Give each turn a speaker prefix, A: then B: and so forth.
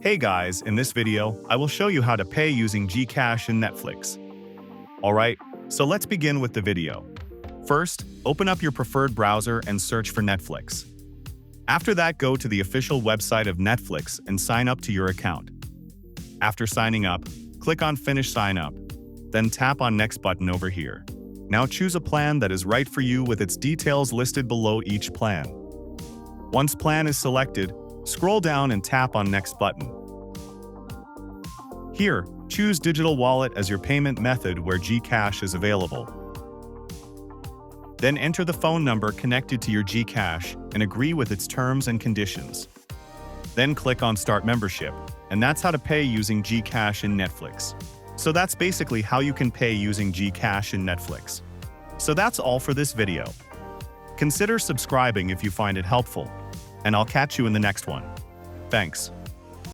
A: Hey guys, in this video, I will show you how to pay using GCash in Netflix. Alright, so let's begin with the video. First, open up your preferred browser and search for Netflix. After that, go to the official website of Netflix and sign up to your account. After signing up, click on Finish Sign Up, then tap on Next button over here. Now choose a plan that is right for you with its details listed below each plan. Once plan is selected, scroll down and tap on Next button. Here, choose Digital Wallet as your payment method where GCash is available. Then enter the phone number connected to your GCash and agree with its terms and conditions. Then click on Start Membership, and that's how to pay using GCash in Netflix. So that's basically how you can pay using GCash in Netflix. So that's all for this video. Consider subscribing if you find it helpful, and I'll catch you in the next one. Thanks.